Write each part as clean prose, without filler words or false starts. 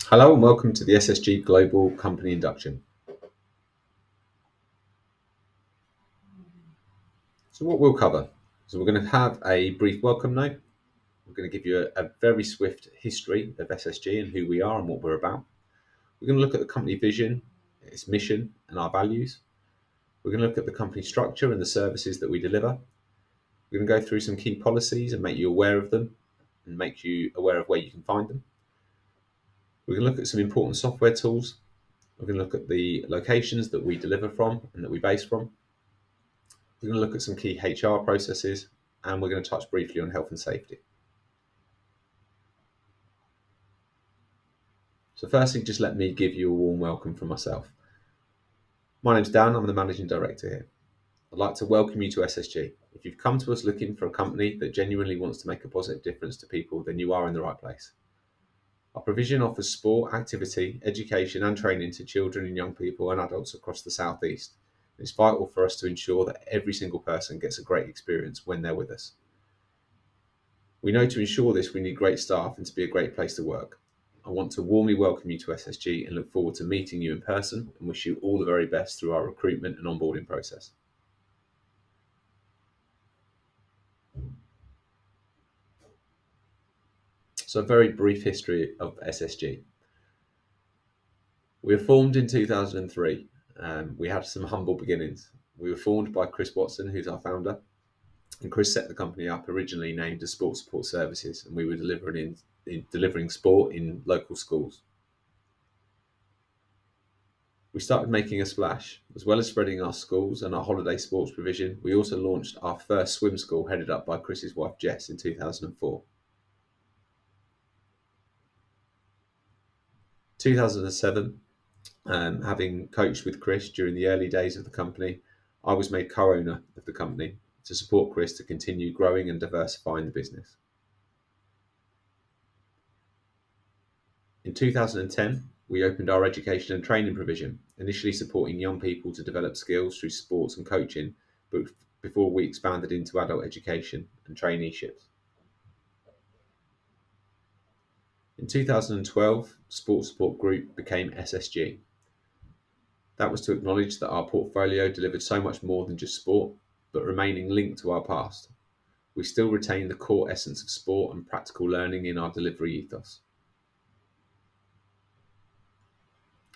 Hello and welcome to the SSG Global Company Induction. So what we'll cover is we're going to have a brief welcome note. We're going to give you a very swift history of SSG and who we are and what we're about. We're going to look at the company vision, its mission and our values. We're going to look at the company structure and the services that we deliver. We're going to go through some key policies and make you aware of them and make you aware of where you can find them. We're going to look at some important software tools. We're going to look at the locations that we deliver from and that we base from. We're going to look at some key HR processes, and we're going to touch briefly on health and safety. So firstly, just let me give you a warm welcome from myself. My name's Dan, I'm the Managing Director here. I'd like to welcome you to SSG. If you've come to us looking for a company that genuinely wants to make a positive difference to people, then you are in the right place. Our provision offers sport, activity, education and training to children and young people and adults across the South East. It's vital for us to ensure that every single person gets a great experience when they're with us. We know to ensure this, we need great staff and to be a great place to work. I want to warmly welcome you to SSG and look forward to meeting you in person and wish you all the very best through our recruitment and onboarding process. So a very brief history of SSG. We were formed in 2003. We had some humble beginnings. We were formed by Chris Watson, who's our founder, and Chris set the company up originally named as Sport Support Services, and we were delivering sport in local schools. We started making a splash. As well as spreading our schools and our holiday sports provision, we also launched our first swim school headed up by Chris's wife Jess in 2004. 2007, having coached with Chris during the early days of the company, I was made co-owner of the company to support Chris to continue growing and diversifying the business. In 2010, we opened our education and training provision, initially supporting young people to develop skills through sports and coaching, but before we expanded into adult education and traineeships. In 2012, Sport Support Group became SSG. That was to acknowledge that our portfolio delivered so much more than just sport, but remaining linked to our past. We still retain the core essence of sport and practical learning in our delivery ethos.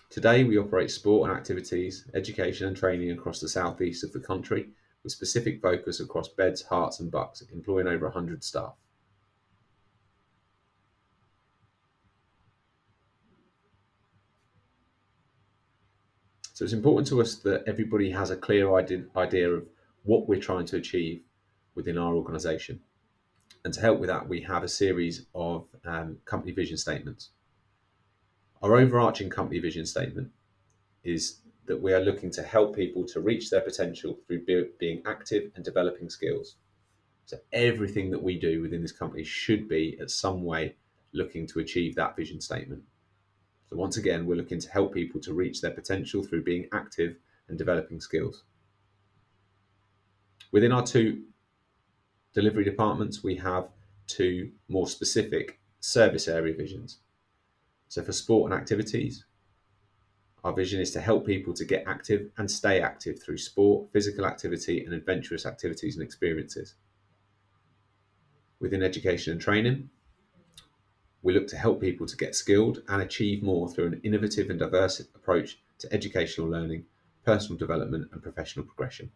Today, we operate sport and activities, education and training across the southeast of the country, with specific focus across Beds, Herts and Bucks, employing over 100 staff. So it's important to us that everybody has a clear idea of what we're trying to achieve within our organisation. And to help with that, we have a series of company vision statements. Our overarching company vision statement is that we are looking to help people to reach their potential through being active and developing skills. So everything that we do within this company should be at some way looking to achieve that vision statement. So once again, we're looking to help people to reach their potential through being active and developing skills. Within our two delivery departments, we have two more specific service area visions. So for sport and activities, our vision is to help people to get active and stay active through sport, physical activity, and adventurous activities and experiences. Within education and training, we look to help people to get skilled and achieve more through an innovative and diverse approach to educational learning, personal development, and professional progression.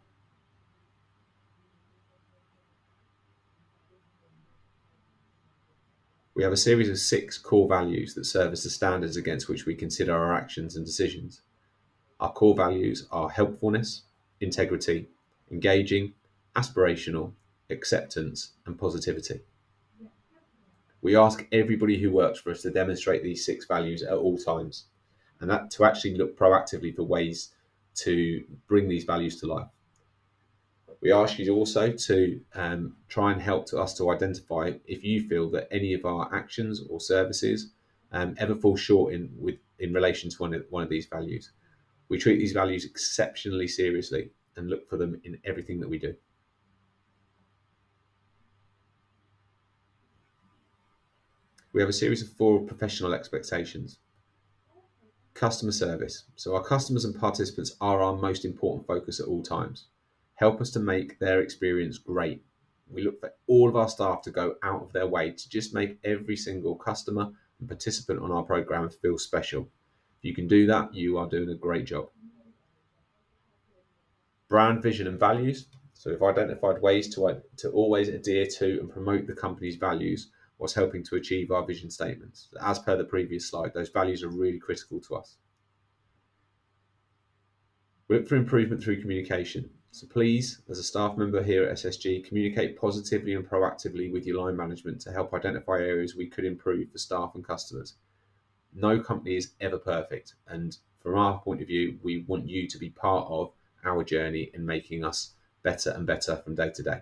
We have a series of 6 core values that serve as the standards against which we consider our actions and decisions. Our core values are helpfulness, integrity, engaging, aspirational, acceptance, and positivity. We ask everybody who works for us to demonstrate these 6 values at all times, and that to actually look proactively for ways to bring these values to life. We ask you also to try and help us to identify if you feel that any of our actions or services ever fall short in relation to one of these values. We treat these values exceptionally seriously and look for them in everything that we do. We have a series of 4 professional expectations. Customer service. So our customers and participants are our most important focus at all times. Help us to make their experience great. We look for all of our staff to go out of their way to just make every single customer and participant on our program feel special. If you can do that, you are doing a great job. Brand vision and values. So we've identified ways to always adhere to and promote the company's values whilst helping to achieve our vision statements. As per the previous slide, those values are really critical to us. We look for improvement through communication. So please, as a staff member here at SSG, communicate positively and proactively with your line management to help identify areas we could improve for staff and customers. No company is ever perfect, and from our point of view, we want you to be part of our journey in making us better and better from day to day.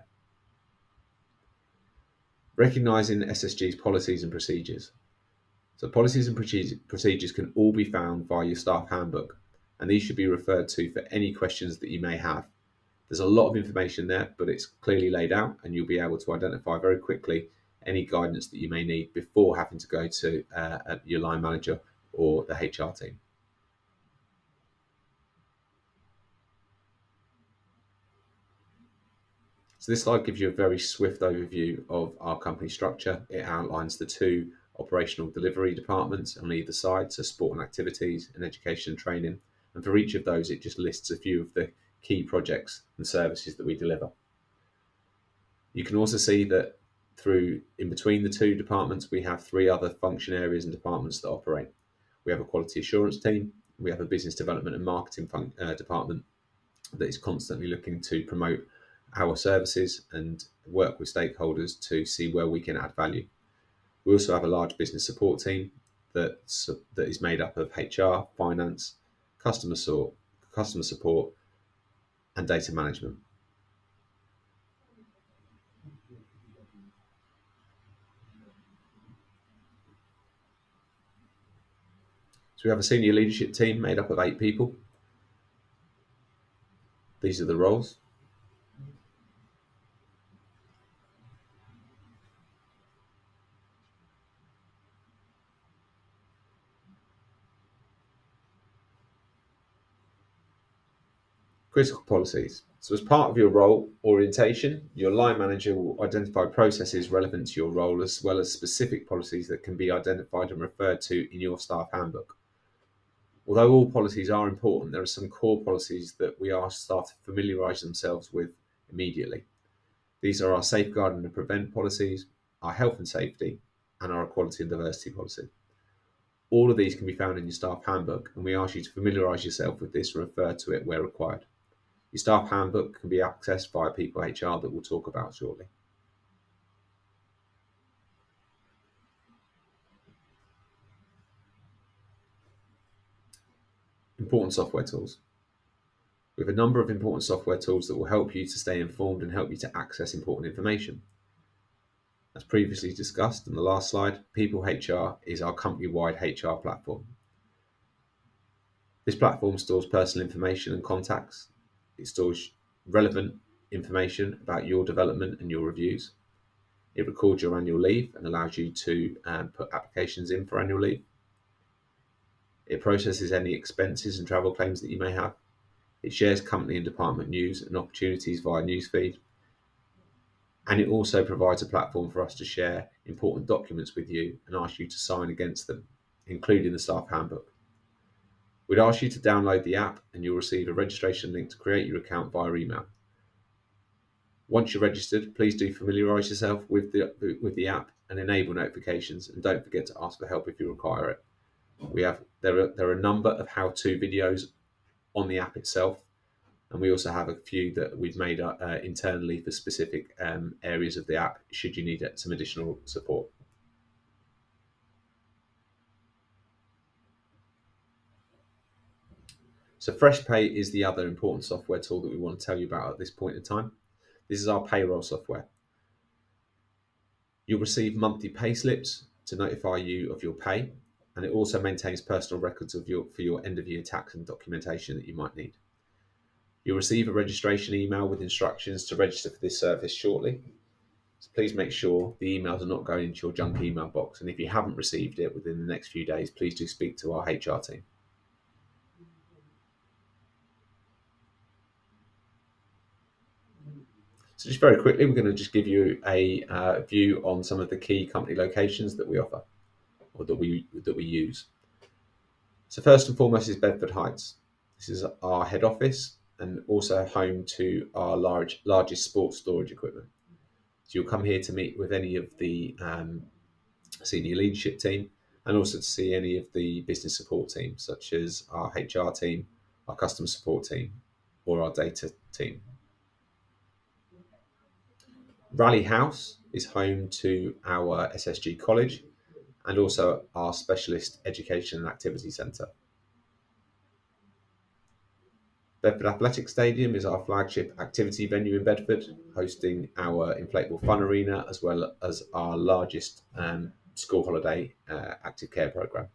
Recognising SSG's policies and procedures. So policies and procedures can all be found via your staff handbook, and these should be referred to for any questions that you may have. There's a lot of information there, but it's clearly laid out, and you'll be able to identify very quickly any guidance that you may need before having to go to your line manager or the HR team. So this slide gives you a very swift overview of our company structure. It outlines the two operational delivery departments on either side, so sport and activities and education and training. And for each of those, it just lists a few of the key projects and services that we deliver. You can also see that in between the two departments, we have three other function areas and departments that operate. We have a quality assurance team, we have a business development and marketing department that is constantly looking to promote our services and work with stakeholders to see where we can add value. We also have a large business support team that is made up of HR, finance, customer support, and data management. So we have a senior leadership team made up of 8 people. These are the roles. Critical policies. So as part of your role orientation, your line manager will identify processes relevant to your role as well as specific policies that can be identified and referred to in your staff handbook. Although all policies are important, there are some core policies that we ask staff to familiarise themselves with immediately. These are our safeguarding and prevent policies, our health and safety, and our equality and diversity policy. All of these can be found in your staff handbook, and we ask you to familiarise yourself with this and refer to it where required. Your staff handbook can be accessed via People HR that we'll talk about shortly. Important software tools. We have a number of important software tools that will help you to stay informed and help you to access important information. As previously discussed in the last slide, People HR is our company-wide HR platform. This platform stores personal information and contacts. It stores relevant information about your development and your reviews. It records your annual leave and allows you to put applications in for annual leave. It processes any expenses and travel claims that you may have. It shares company and department news and opportunities via newsfeed. And it also provides a platform for us to share important documents with you and ask you to sign against them, including the staff handbook. We'd ask you to download the app and you'll receive a registration link to create your account via email. Once you're registered, please do familiarise yourself with the app and enable notifications, and don't forget to ask for help if you require it. There are a number of how-to videos on the app itself, and we also have a few that we've made internally for specific areas of the app should you need some additional support. So FreshPay is the other important software tool that we want to tell you about at this point in time. This is our payroll software. You'll receive monthly pay slips to notify you of your pay, and it also maintains personal records for your end-of-year tax and documentation that you might need. You'll receive a registration email with instructions to register for this service shortly. So please make sure the emails are not going into your junk email box, and if you haven't received it within the next few days, please do speak to our HR team. So just very quickly, we're going to just give you a view on some of the key company locations that we offer or that we use. So first and foremost is Bedford Heights. This is our head office and also home to our largest sports storage equipment. So you'll come here to meet with any of the senior leadership team and also to see any of the business support teams, such as our HR team, our customer support team, or our data team. Raleigh House is home to our SSG college and also our specialist education and activity centre. Bedford Athletic Stadium is our flagship activity venue in Bedford, hosting our inflatable fun arena as well as our largest school holiday active care programme.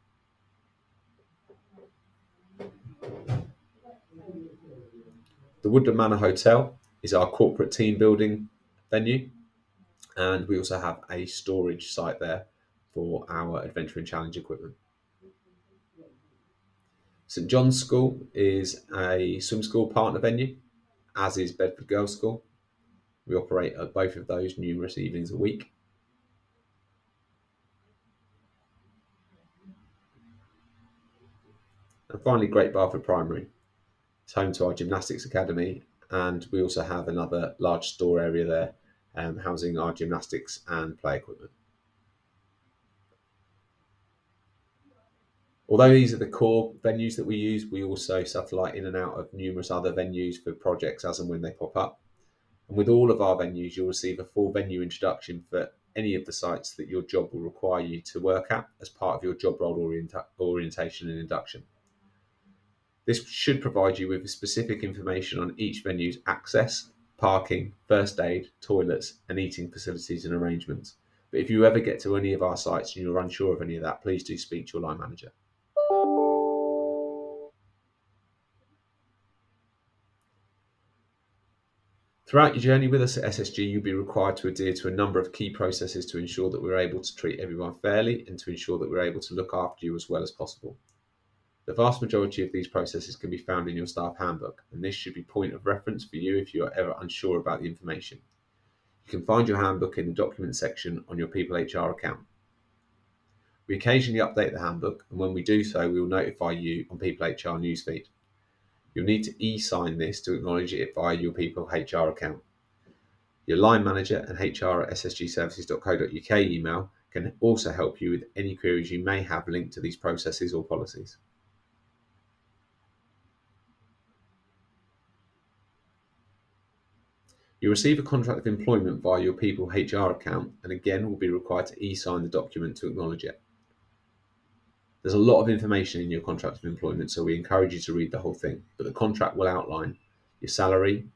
The Woodland Manor Hotel is our corporate team building venue, and we also have a storage site there for our adventure and challenge equipment. St John's School is a swim school partner venue, as is Bedford Girls' School. We operate at both of those numerous evenings a week. And finally, Great Barford Primary. It's home to our gymnastics academy, and we also have another large store area there, housing our gymnastics and play equipment. Although these are the core venues that we use, we also satellite in and out of numerous other venues for projects as and when they pop up. And with all of our venues, you'll receive a full venue introduction for any of the sites that your job will require you to work at as part of your job role orientation and induction. This should provide you with specific information on each venue's access, parking, first aid, toilets, and eating facilities and arrangements. But if you ever get to any of our sites and you're unsure of any of that, please do speak to your line manager. Throughout your journey with us at SSG, you'll be required to adhere to a number of key processes to ensure that we're able to treat everyone fairly and to ensure that we're able to look after you as well as possible. The vast majority of these processes can be found in your staff handbook, and this should be point of reference for you if you are ever unsure about the information. You can find your handbook in the document section on your People HR account. We occasionally update the handbook, and when we do so, we will notify you on People HR newsfeed. You'll need to e-sign this to acknowledge it via your People HR account. Your line manager and hr@ssgservices.co.uk email can also help you with any queries you may have linked to these processes or policies. You'll receive a contract of employment via your People HR account and again will be required to e-sign the document to acknowledge it. There's a lot of information in your contract of employment, so we encourage you to read the whole thing, but the contract will outline your salary,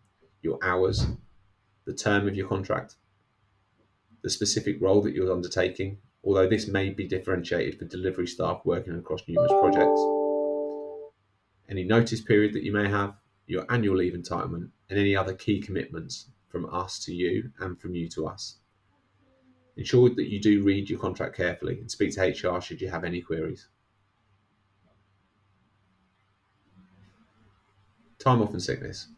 your hours, the term of your contract, the specific role that you're undertaking, although this may be differentiated for delivery staff working across numerous projects, any notice period that you may have, your annual leave entitlement, and any other key commitments from us to you and from you to us. Ensure that you do read your contract carefully and speak to HR should you have any queries. Time off and sickness.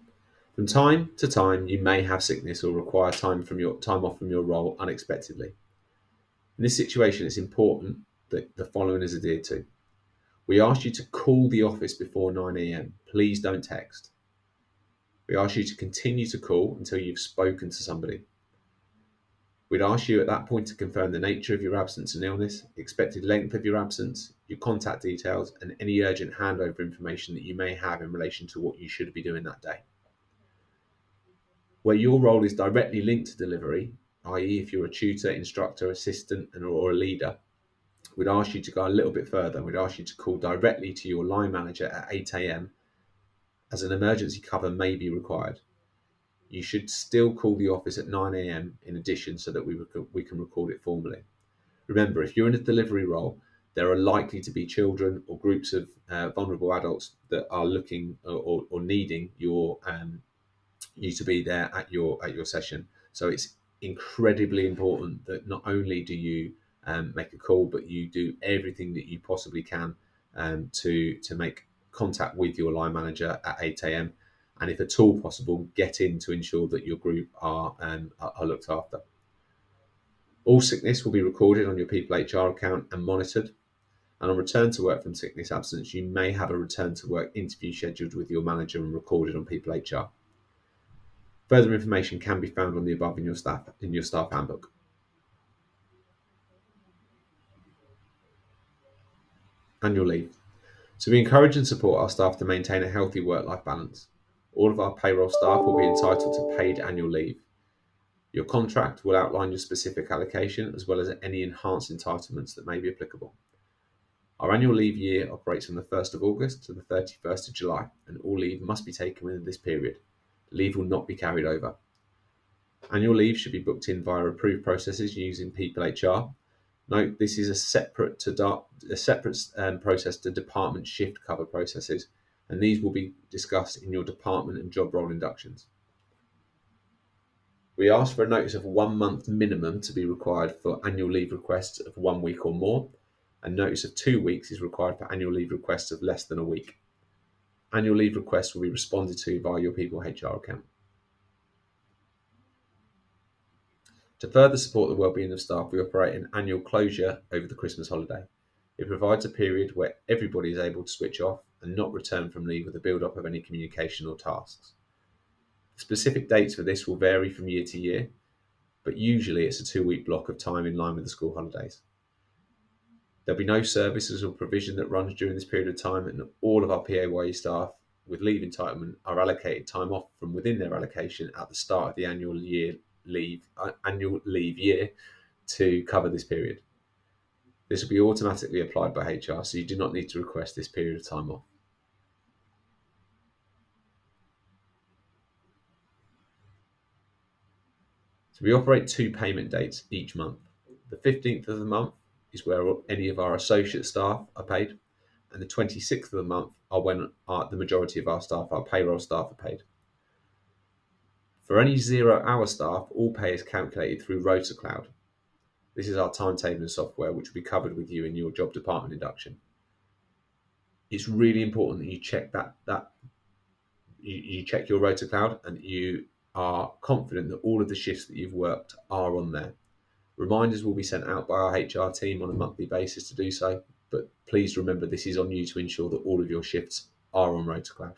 From time to time, you may have sickness or require time off from your role unexpectedly. In this situation, it's important that the following is adhered to. We ask you to call the office before 9 a.m. Please don't text. We ask you to continue to call until you've spoken to somebody. We'd ask you at that point to confirm the nature of your absence and illness, expected length of your absence, your contact details, and any urgent handover information that you may have in relation to what you should be doing that day. Where your role is directly linked to delivery, i.e. if you're a tutor, instructor, assistant, or a leader, we'd ask you to go a little bit further. We'd ask you to call directly to your line manager at 8 a.m. as an emergency cover may be required. You should still call the office at 9 a.m. in addition so that we can record it formally. Remember, if you're in a delivery role, there are likely to be children or groups of vulnerable adults that are looking or needing you to be there at your session. So it's incredibly important that not only do you make a call, but you do everything that you possibly can to make contact with your line manager at 8 a.m. and if at all possible, get in to ensure that your group are looked after. All sickness will be recorded on your People HR account and monitored. And on return to work from sickness absence, you may have a return to work interview scheduled with your manager and recorded on People HR. Further information can be found on the above in your staff handbook. Annual leave. So we encourage and support our staff to maintain a healthy work-life balance. All of our payroll staff will be entitled to paid annual leave. Your contract will outline your specific allocation as well as any enhanced entitlements that may be applicable. Our annual leave year operates from the 1st of August to the 31st of July, and all leave must be taken within this period. Leave will not be carried over. Annual leave should be booked in via approved processes using People HR. Note, this is a separate process to department shift cover processes, and these will be discussed in your department and job role inductions. We ask for a notice of 1 month minimum to be required for annual leave requests of 1 week or more, and notice of 2 weeks is required for annual leave requests of less than a week. Annual leave requests will be responded to via your People HR account. To further support the wellbeing of staff, we operate an annual closure over the Christmas holiday. It provides a period where everybody is able to switch off and not return from leave with a build-up of any communication or tasks. The specific dates for this will vary from year to year, but usually it's a 2-week block of time in line with the school holidays. There'll be no services or provision that runs during this period of time, and all of our PAYE staff with leave entitlement are allocated time off from within their allocation at the start of the annual leave year to cover this period. This will be automatically applied by HR, so you do not need to request this period of time off. So we operate 2 payment dates each month. The 15th of the month is where any of our associate staff are paid, and the 26th of the month are when the majority of our staff, our payroll staff, are paid. For any 0-hour staff, all pay is calculated through RotaCloud. This is our timetabling software, which will be covered with you in your job department induction. It's really important that you check you check your RotaCloud and you are confident that all of the shifts that you've worked are on there. Reminders will be sent out by our HR team on a monthly basis to do so, but please remember this is on you to ensure that all of your shifts are on RotaCloud.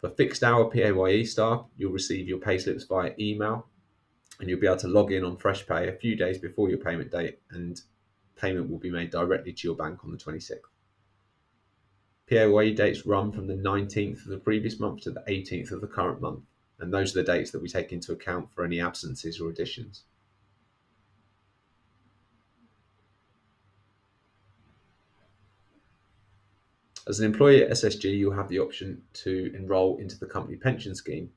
For fixed hour PAYE staff, you'll receive your payslips via email, and you'll be able to log in on FreshPay a few days before your payment date, and payment will be made directly to your bank on the 26th. PAYE dates run from the 19th of the previous month to the 18th of the current month, and those are the dates that we take into account for any absences or additions. As an employee at SSG, you'll have the option to enrol into the company pension scheme.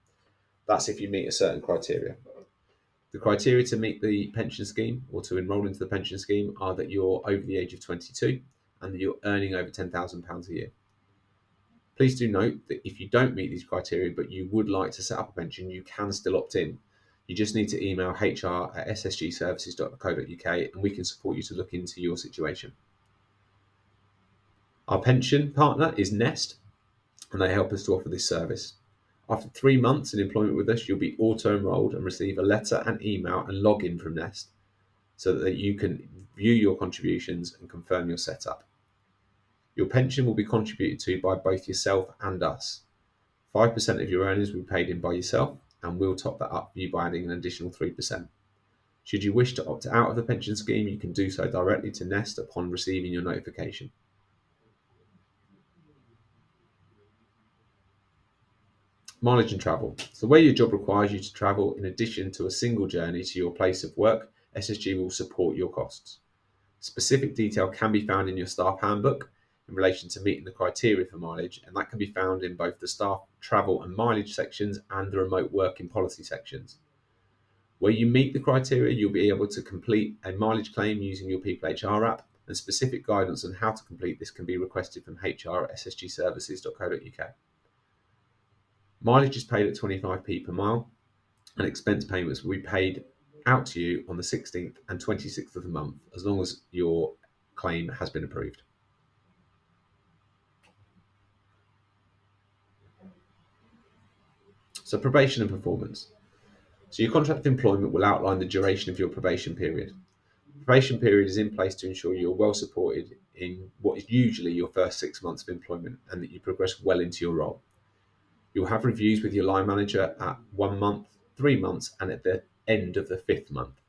That's if you meet a certain criteria. The criteria to meet the pension scheme or to enrol into the pension scheme are that you're over the age of 22 and that you're earning over £10,000 a year. Please do note that if you don't meet these criteria but you would like to set up a pension, you can still opt in. You just need to email hr@ssgservices.co.uk and we can support you to look into your situation. Our pension partner is Nest, and they help us to offer this service. After 3 months in employment with us, you'll be auto-enrolled and receive a letter and email and login from Nest so that you can view your contributions and confirm your setup. Your pension will be contributed to by both yourself and us. 5% of your earnings will be paid in by yourself, and we'll top that up for you by adding an additional 3%. Should you wish to opt out of the pension scheme, you can do so directly to Nest upon receiving your notification. Mileage and travel. So where your job requires you to travel in addition to a single journey to your place of work, SSG will support your costs. Specific detail can be found in your staff handbook in relation to meeting the criteria for mileage, and that can be found in both the staff travel and mileage sections and the remote working policy sections. Where you meet the criteria, you'll be able to complete a mileage claim using your People HR app, and specific guidance on how to complete this can be requested from hr@ssgservices.co.uk. Mileage is paid at 25p per mile, and expense payments will be paid out to you on the 16th and 26th of the month, as long as your claim has been approved. So probation and performance. So your contract of employment will outline the duration of your probation period. The probation period is in place to ensure you're well supported in what is usually your first 6 months of employment and that you progress well into your role. You'll have reviews with your line manager at 1 month, 3 months, and at the end of the fifth month.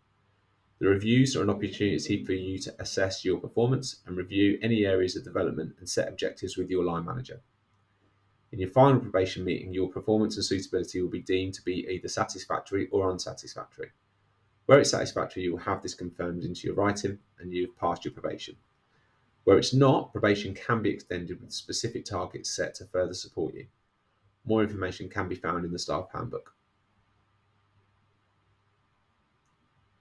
The reviews are an opportunity for you to assess your performance and review any areas of development and set objectives with your line manager. In your final probation meeting, your performance and suitability will be deemed to be either satisfactory or unsatisfactory. Where it's satisfactory, you will have this confirmed into your writing and you've passed your probation. Where it's not, probation can be extended with specific targets set to further support you. More information can be found in the staff handbook.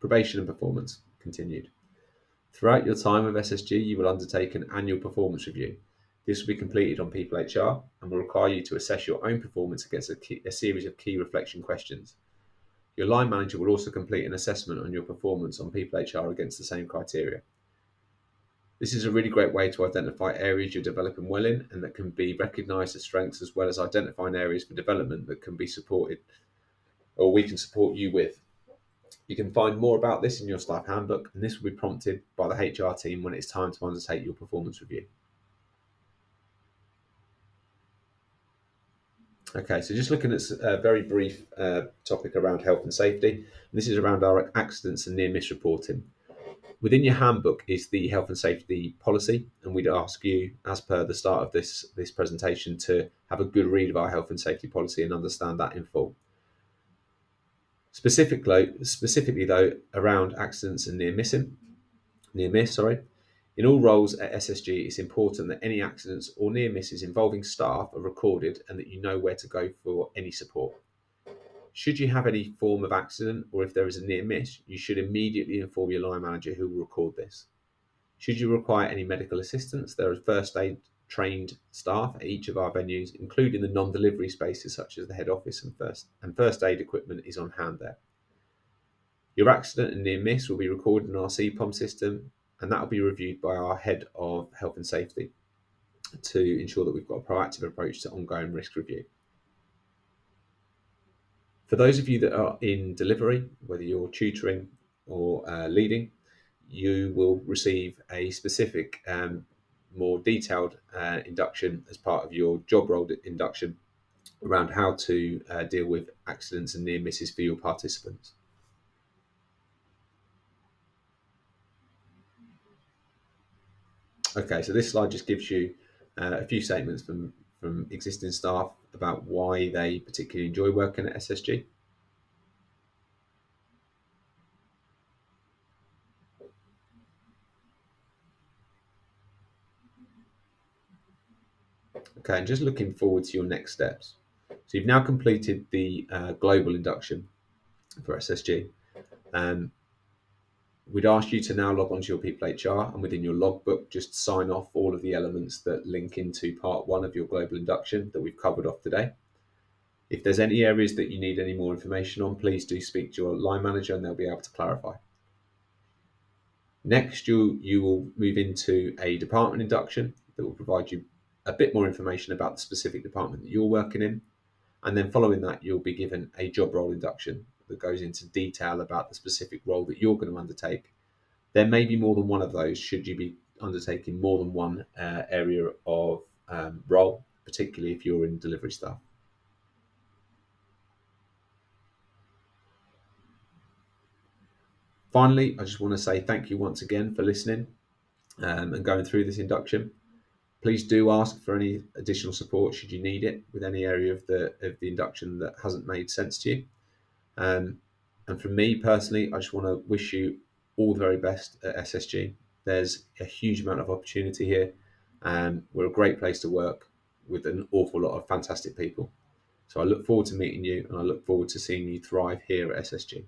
Probation and performance continued. Throughout your time with SSG, you will undertake an annual performance review. This will be completed on People HR and will require you to assess your own performance against a series of key reflection questions. Your line manager will also complete an assessment on your performance on People HR against the same criteria. This is a really great way to identify areas you're developing well in and that can be recognised as strengths, as well as identifying areas for development that can be supported or we can support you with. You can find more about this in your staff handbook, and this will be prompted by the HR team when it's time to undertake your performance review. Okay, so just looking at a very brief topic around health and safety. This is around our accidents and near-miss reporting. Within your handbook is the health and safety policy, and we'd ask you, as per the start of this presentation, to have a good read of our health and safety policy and understand that in full. Specifically though, around accidents and near miss, in all roles at SSG, it's important that any accidents or near misses involving staff are recorded and that you know where to go for any support. Should you have any form of accident or if there is a near miss, you should immediately inform your line manager, who will record this. Should you require any medical assistance, there are first aid trained staff at each of our venues, including the non-delivery spaces such as the head office, and first aid equipment is on hand there. Your accident and near miss will be recorded in our CPOM system, and that will be reviewed by our head of health and safety to ensure that we've got a proactive approach to ongoing risk review. For those of you that are in delivery, whether you're tutoring or leading, you will receive a specific, more detailed induction as part of your job role induction around how to deal with accidents and near misses for your participants. Okay, so this slide just gives you a few statements from existing staff about why they particularly enjoy working at SSG. Okay, and just looking forward to your next steps. So you've now completed the global induction for SSG. We'd ask you to now log onto your People HR, and within your logbook, just sign off all of the elements that link into part 1 of your global induction that we've covered off today. If there's any areas that you need any more information on, please do speak to your line manager and they'll be able to clarify. Next, you will move into a department induction that will provide you a bit more information about the specific department that you're working in. And then following that, you'll be given a job role induction that goes into detail about the specific role that you're going to undertake. There may be more than one of those should you be undertaking more than one area of role, particularly if you're in delivery staff. Finally, I just want to say thank you once again for listening and going through this induction. Please do ask for any additional support should you need it with any area of the induction that hasn't made sense to you. And from me personally, I just want to wish you all the very best at SSG. There's a huge amount of opportunity here, and we're a great place to work with an awful lot of fantastic people. So I look forward to meeting you, and I look forward to seeing you thrive here at SSG.